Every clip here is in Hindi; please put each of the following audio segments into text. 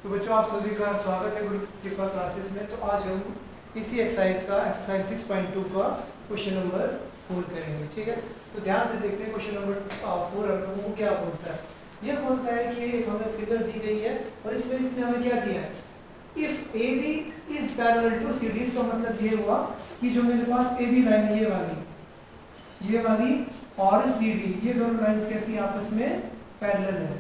तो बच्चों आप सभी का स्वागत है गुरु कृपा क्लासेस में। तो आज हम इसी एक्सरसाइज 6.2 का क्वेश्चन नंबर 4 करेंगे। ठीक है, तो ध्यान से देखते हैं क्वेश्चन नंबर 4 हम लोगों को क्या बोलता है। ये बोलता है कि एक हमें फिगर दी गई है और इसमें इसने हमें क्या दिया है, if A B is parallel to C D. इसका मतलब ये हुआ कि जो मेरे पास ए बी लाइन है ये वाली और सी डी, ये दोनों लाइन्स कैसी आपस में पैरेलल है।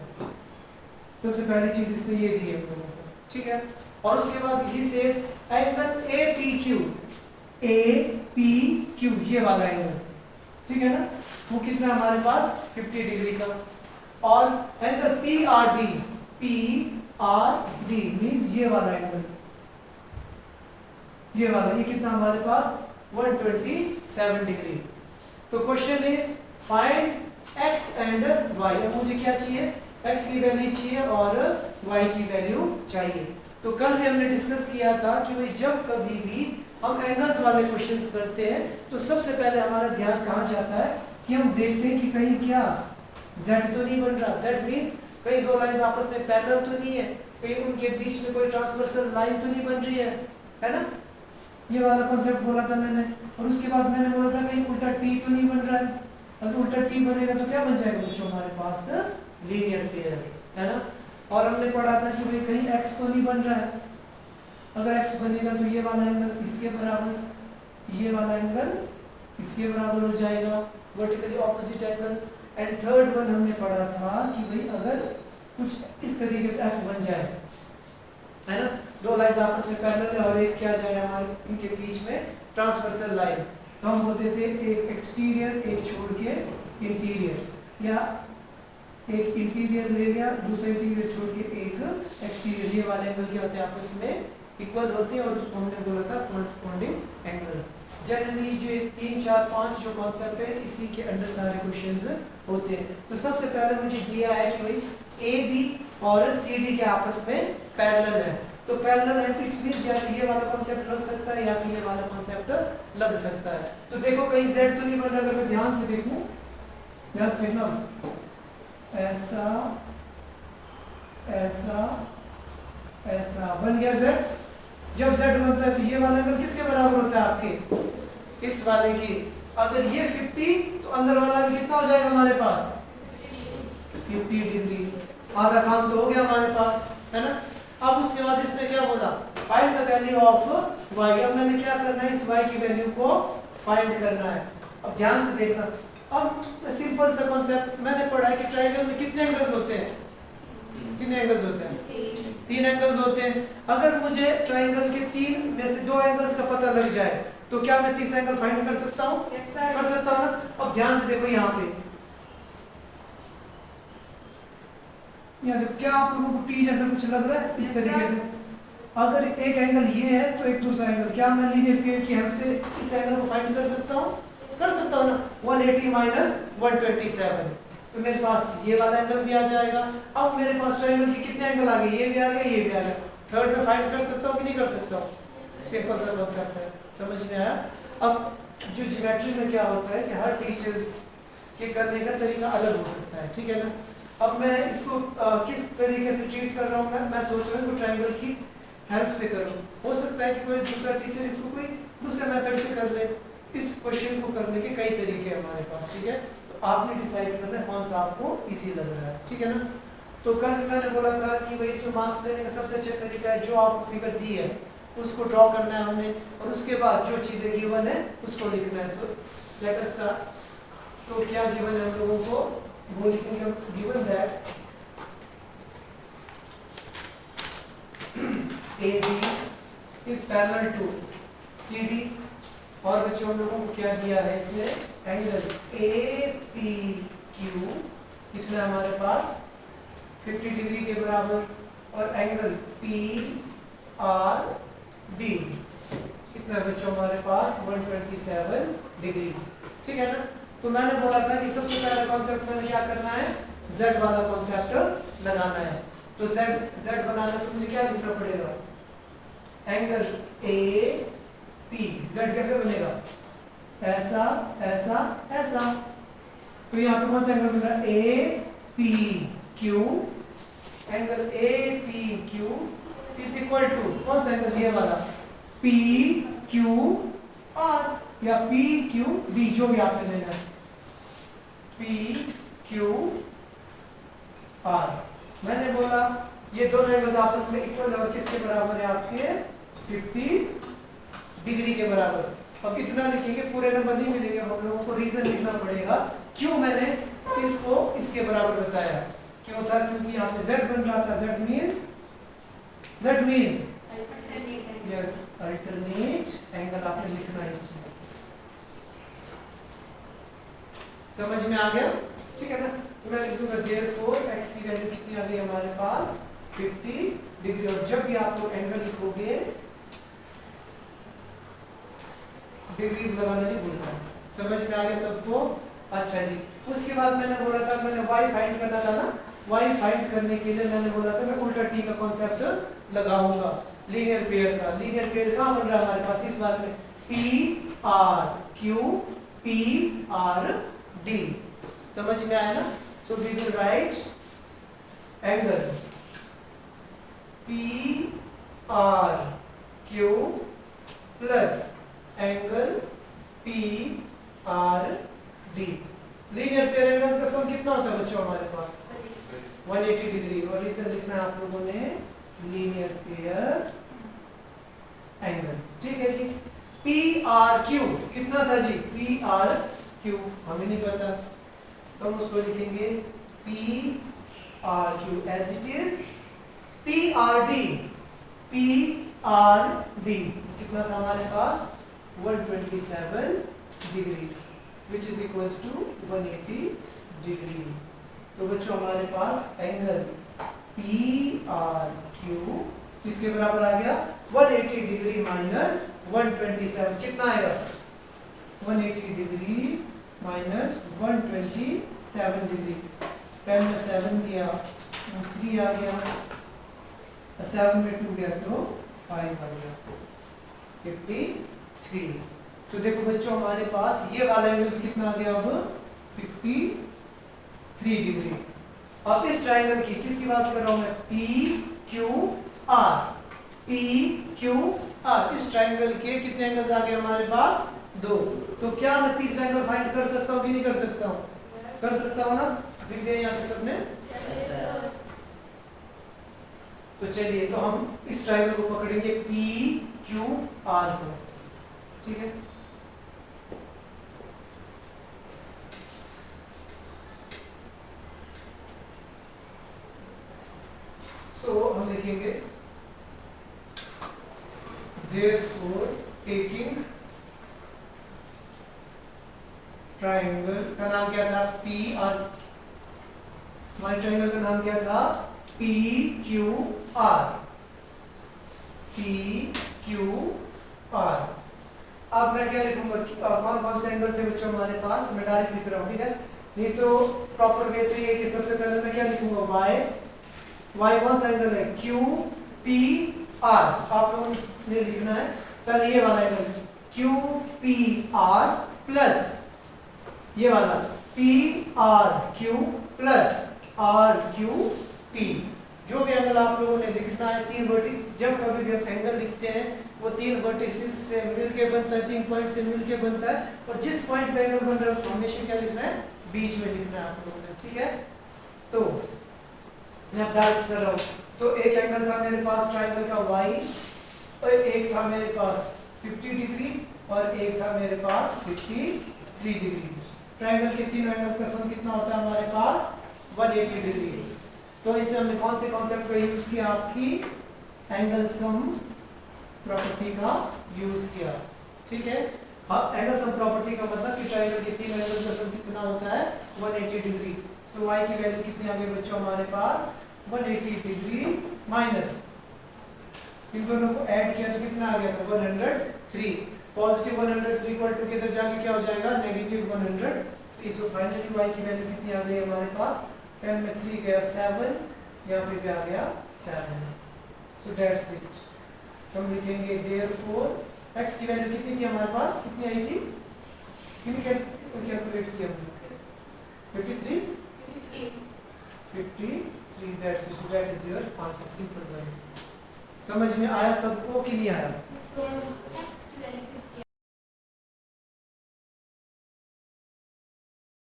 सबसे पहली चीज इसने ये दी है हम लोगों को, ठीक है। और उसके बाद he says angle A P Q, ये वाला एंगल, ठीक है ना, वो कितना हमारे पास 50 डिग्री का। और angle P R D means ये वाला एंगल, ये वाला, ये कितना हमारे पास 127 डिग्री। तो question is find X and Y. अब मुझे क्या चाहिए, x की वैल्यू चाहिए और y की वैल्यू चाहिए। तो कल भी हमने डिस्कस किया था कि भाई जब कभी भी हम एंगल्स वाले क्वेश्चंस करते हैं तो सबसे पहले हमारा ध्यान कहाँ जाता है कि हम देखते हैं कि कहीं क्या z तो नहीं बन रहा। z मींस कहीं दो लाइंस आपस में पैरेलल तो नहीं है, कहीं उनके बीच में कोई ट्रांसवर्सल लाइन तो नहीं बन रही है ना। ये वाला कॉन्सेप्ट बोला था मैंने। और उसके बाद मैंने बोला था कहीं उल्टा t तो नहीं बन रहा है। अगर उल्टा t बनेगा तो क्या बन जाएगा बच्चों हमारे पास, लीनियर पेयर, है ना। और हमने पढ़ा था कि भाई कहीं x तो नहीं बन रहा है। अगर x बनेगा तो ये वाला एंगल इसके बराबर, ये वाला एंगल इसके बराबर हो जाएगा, vertically opposite angle. And third one हमने पढ़ा था कि भाई अगर कुछ इस तरीके से f बन जाए, है ना, दो लाइंस आपस में पैरेलल है और एक क्या जाए हमारे इनके बीच में ट्रांसवर्सल लाइन, तो हम बोलते थे एक एक्सटीरियर एक छोड़ के इंटीरियर, या एक इंटीरियर ले लिया दूसरा इंटीरियर छोड़ के एक एक्सटीरियर। ये वाले एंगल क्या होते हैं आपस में इक्वल होते हैं और उसको हमने बोला था कॉरस्पॉन्डिंग एंगल्स। जनरली जो 3 4 5 जो कॉन्सेप्ट है इसी के अंदर सारे क्वेश्चंस होते हैं। तो सबसे पहले मुझे दिया है कि भाई ए बी और सी डी के आपस में पैरेलल है। तो पैरेलल है तो इट मींस या तो ये वाला कॉन्सेप्ट लग सकता है या तो ये वाला कॉन्सेप्ट लग सकता है। तो देखो कहीं z तो नहीं बन रहा। अगर मैं ध्यान से देखूं, ध्यान से देखना, ऐसा ऐसा ऐसा बन गया z। जब z बनता है तो ये वाला एंगल किसके बराबर होता है आपके, इस वाले की। अगर ये 50 तो अंदर वाला कितना हो जाएगा हमारे पास 50 डिग्री। आधा काम तो हो गया हमारे पास, है ना। अब उसके बाद इसने क्या बोला, find the value of y। अब मैंने क्या करना है, इस y की वैल्यू को फाइंड करना है। अब ध्यान से देखना, अब सिंपल सा कॉन्सेप्ट मैंने पढ़ा है कि ट्रायंगल में कितने एंगल्स होते हैं, कितने एंगल्स होते हैं, 3 एंगल्स होते हैं। अगर मुझे ट्रायंगल के 3 में से 2 एंगल्स का पता लग जाए तो क्या मैं तीसरा एंगल फाइंड कर सकता हूँ, कर सकता हूँ ना। अब ध्यान से देखो यहाँ पे, क्या आप लोगों को टी जैसा कुछ लग रहा है इस तरीके से। अगर एक एंगल ये है तो एक दूसरा एंगल, क्या मैं लीनियर पेयर की हेल्प से इस एंगल को फाइंड कर सकता हूँ, कर सकता हूँ ना। 180 माइनस 127, तो मेरे पास ये वाला एंगल भी आ जाएगा। अब मेरे पास ट्रायंगल के कितने एंगल आ गए, ये भी आ गया ये भी आ गया। थर्ड में फाइंड कर सकता हूँ कि नहीं कर सकता हूँ, सिंपल सा कॉन्सेप्ट है, समझ में आया। अब जो ज्योमेट्री में क्या होता है कि हर टीचर्स के करने का तरीका अलग हो सकता है, ठीक है ना। अब मैं इसको किस तरीके से ट्रीट कर रहा हूँ, मैं सोच रहा हूँ ट्रायंगल की हेल्प से करूँ। हो सकता है कि कोई दूसरा टीचर इसको कोई दूसरे मेथड से कर ले। इस क्वेश्चन को करने के कई तरीके हैं हमारे पास, ठीक है। तो आपने डिसाइड करना है कौन सा आपको इजी लग रहा है, ठीक है ना। तो कल मैंने बोला था कि भाई इसमें मार्क्स लेने का सबसे अच्छा तरीका है जो आपको फिगर दी है उसको ड्रॉ करना है हमने, और उसके बाद जो चीज़ें गिवन है उसको लिखना है। So let us start. तो क्या गिवन है हम लोगों को, वो लिखेंगे given that AB is parallel to CD। और बच्चों हम लोगों को क्या दिया है इसमें, एंगल APQ कितना हमारे पास 50 डिग्री के बराबर, और एंगल PRB कितना बच्चों हमारे पास 127 डिग्री, ठीक है ना। तो मैंने बोला था कि सबसे पहला कॉन्सेप्ट मैंने क्या करना है, z वाला कॉन्सेप्ट लगाना है। तो z बनाना तो मुझे क्या लिखना पड़ेगा, एंगल AP, z कैसे बनेगा, ऐसा ऐसा ऐसा। तो यहाँ पे कौन सा एंगल बन रहा है, APQ angle A P Q is equal to कौन सा एंगल, ये वाला, पी क्यू आर या पी क्यू डी, जो भी आपने लेना है, पी क्यू आर। मैंने बोला ये दोनों एंगल्स आपस में इक्वल है और किसके बराबर है, आपके 50 डिग्री के बराबर। अब इतना लिखेंगे, पूरे नंबर नहीं मिलेंगे, हम लोगों को रीजन लिखना पड़ेगा क्यों मैंने इसको इसके बराबर बताया। क्यों था, क्योंकि यहाँ पे z बन रहा था, z means yes alternate angle, आपने लिखना है इस चीज, समझ में आ गया, ठीक है ना। तो मैं लिख दूंगा देयरफॉर x की वैल्यू कितनी आ गई हमारे पास, 50 डिग्री। और जब भी आप लोग एंगल लिखोगे डिग्रीज लगाना नहीं भूलना, समझ में आ गया सबको। अच्छा जी, उसके बाद मैंने बोला था, मैंने y फाइंड करना था ना, y फाइंड करने के लिए मैंने बोला था मैं उल्टा t का कॉन्सेप्ट लगाऊंगा, लीनियर पेयर का। लीनियर पेयर कहाँ बन रहा है हमारे पास, इस बात में p r q p r d, समझ में आया ना। तो we will write angle p r q plus angle p r d। Linear pair angles का सम कितना होता है बच्चों हमारे पास, 180 डिग्री। और इसे लिखना है आप लोगों ने लीनियर पेयर एंगल, ठीक है जी। पी आर क्यू कितना था जी, पी आर क्यू हमें नहीं पता, तो हम उसको लिखेंगे P R Q as it is. P R D, P R D कितना था हमारे पास, 127 degree which is equals to 180 degree. तो बच्चों हमारे पास एंगल पी आर क्यू किसके बराबर आ गया, 180 डिग्री माइनस 127, कितना आएगा, 180 डिग्री माइनस 127 डिग्री। 10 में 7 गया, 3 आ गया, 7 में 2 गया तो 5 आ गया, 53। तो देखो बच्चों हमारे पास ये वाला एंगल कितना आ गया, अब 53 डिग्री। अब इस ट्राइंगल की किसकी बात कर रहा हूं मैं, P Q are, P Q are. इस ट्राइंगल के कितने एंगल्स आ गए हमारे पास, 2। तो क्या मैं तीसरा एंगल फाइंड कर सकता हूँ कि नहीं कर सकता हूँ, कर सकता हूँ ना, लिख दिया यहाँ पे सबने। तो चलिए, तो हम इस ट्राइंगल को पकड़ेंगे पी क्यू आर को, ठीक है। तो हम लिखेंगे therefore taking ट्राइंगल का नाम क्या था, पी आर, हमारे ट्राइंगल का नाम क्या था, P Q are, P Q are. अब मैं क्या लिखूंगा, कौन कौन से एंगल थे बच्चों हमारे पास, मैं डायरेक्ट लिख रहा हूँ, ठीक है। नहीं तो प्रॉपर वे तो ये कि सबसे पहले मैं क्या लिखूंगा, वाई कौन सा एंगल है, क्यू पी आर। आप लोगों ने लिखना है पहले ये वाला angle Q P R plus ये वाला P R Q plus R Q P. जो भी एंगल आप लोगों ने लिखना है, तीन वर्टिस, जब कभी भी आप एंगल लिखते हैं वो तीन वर्टिसेस से मिलके बनता है, 3 पॉइंट से मिलके बनता है। और जिस पॉइंट पे एंगल बन रहा है उसको हमेशा क्या लिखना है, बीच में लिखना है आप लोगों ने, ठीक है। तो मैं डायरेक्ट कर रहा हूँ, तो एक एंगल था मेरे पास ट्राइंगल का वाई, और एक था मेरे पास 50 डिग्री और एक था मेरे पास 53 डिग्री। ट्राइंगल के तीनों एंगल्स का सम कितना होता है हमारे पास, 180 डिग्री। तो इसमें हमने कौन से कॉन्सेप्ट का यूज किया, आपकी एंगल सम प्रॉपर्टी का यूज किया, ठीक है। अब एंगल सम प्रॉपर्टी का मतलब कि ट्राइंगल के तीन एंगल्स का सम कितना होता है, 180 डिग्री। सो y की वैल्यू कितनी आ गई बच्चों हमारे पास, 180 डिग्री माइनस, इन दोनों को ऐड किया तो कितना आ गया था, 103। पॉजिटिव 103 इक्वल टू के इधर जाके क्या हो जाएगा, नेगेटिव 103। सो फाइनली y की वैल्यू कितनी आ गई हमारे पास, 10 में 3 गया 7, यहाँ पे भी आ गया 7। So that's it. हम लिखेंगे देयरफॉर x की वैल्यू कितनी थी हमारे पास, कितनी आई थी, कितनी कैलकुलेट किया हमने, 53 53 3 that is your answer, simple one. समझ में आया सबको कि नहीं आया? x की वैल्यू